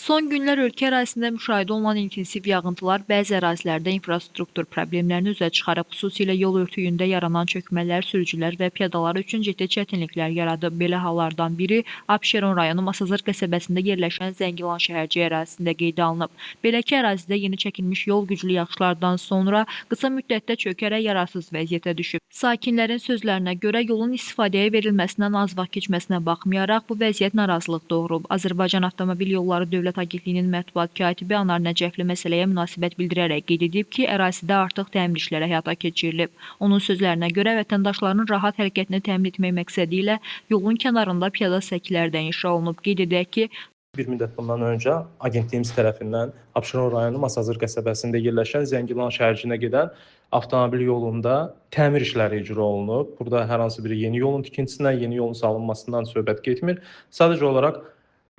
Son günlər ölkə ərazisində müşahidə olunan intensiv yağıntılar bəzi ərazilərdə infrastruktur problemlərini üzə çıxarıb, xüsusilə yol örtüyündə yaranan çökmələr sürücülər və piyadalar üçün ciddi çətinliklər yaradıb. Belə hallardan biri Abşeron rayonu Masazır qəsəbəsində yerləşən Zəngilan şəhərciyi ərazisində qeydə alınıb. Belə ki, ərazidə yeni çəkilmiş yol güclü yağışlardan sonra qısa müddətdə çökərək yararsız vəziyyətə düşüb. Sakinlərin sözlərinə görə yolun istifadəyə verilməsindən az vaxt keçməsinə baxmayaraq bu vəziyyət narazılıq doğurub. Azərbaycan Avtomobil Yolları Dövlət Agentliyinin mətbuat katibi Anar Nəcəfli məsələyə münasibət bildirərək qeyd edib ki, ərazidə artıq təmir işləri həyata keçirilib. Onun sözlərinə görə vətəndaşların rahat hərəkətini təmin etmək məqsədi ilə yolun kənarında piyada səkiləri də inşa olunub. Qeyd edək ki, bir müddət bundan öncə agentliyimiz tərəfindən Abşeron rayonu Masazır qəsəbəsində yerləşən Zəngilan şəhərciyinə gedən avtomobil yolunda təmir işləri icra olunub. Burada hər hansı bir yeni yolun tikintisindən, yeni yolun salınmasından söhbət getmir. Sadəcə olaraq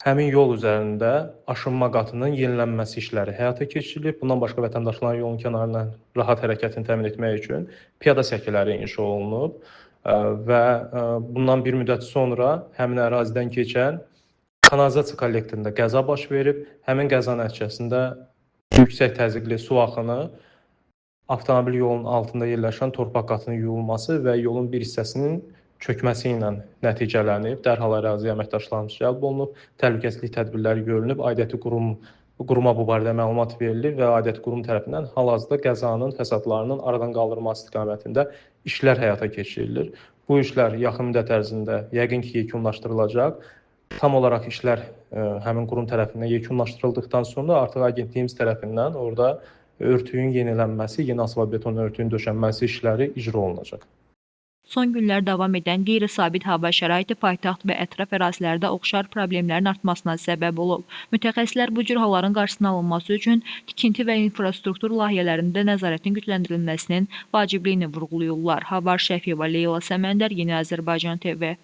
həmin yol üzərində aşınma qatının yenilənməsi işləri həyata keçirilib. Bundan başqa vətəndaşların yolun kənarından rahat hərəkətini təmin etmək üçün piyada səkiləri inşa olunub və bundan bir müddət sonra həmin ərazidən keçən kanalizasiya kollektorunda qəza baş verib. Həmin qəza nəticəsində yüksək təzyiqli su axını avtomobil yolunun altında yerləşən torpaq qatının yuyulması və yolun bir hissəsinin çökməsi ilə nəticələnib. Dərhal əraziyə əməkdaşlarımız cəlb olunub, təhlükəsizlik tədbirləri görülüb, aidiyyəti quruma bu barədə məlumat verilib və aidiyyəti qurum tərəfindən hal-hazırda qəzanın fəsadlarının aradan qaldırılması istiqamətində işlər həyata keçirilir. Bu işlər yaxın müddət ərzində yəqin ki, yekunlaşdırılacaq. Tam olaraq işlər həmin qurum tərəfindən yekunlaşdırıldıqdan sonra artıq agentliyimiz tərəfindən orada örtüyün yenilənməsi, yeni asfalt beton örtüyün döşənməsi işləri icra olunacaq. son günlər davam edən qeyri-sabit hava şəraiti paytaxt və ətraf ərazilərdə oxşar problemlərin artmasına səbəb olub. Mütəxəssislər bu cür halların qarşısının alınması üçün tikinti və infrastruktur layihələrində nəzarətin gücləndirilməsinin vacibliyini vurğulayırlar. Havar Şəfiyeva, Leyla Səməndər, Yeni Azərbaycan TV.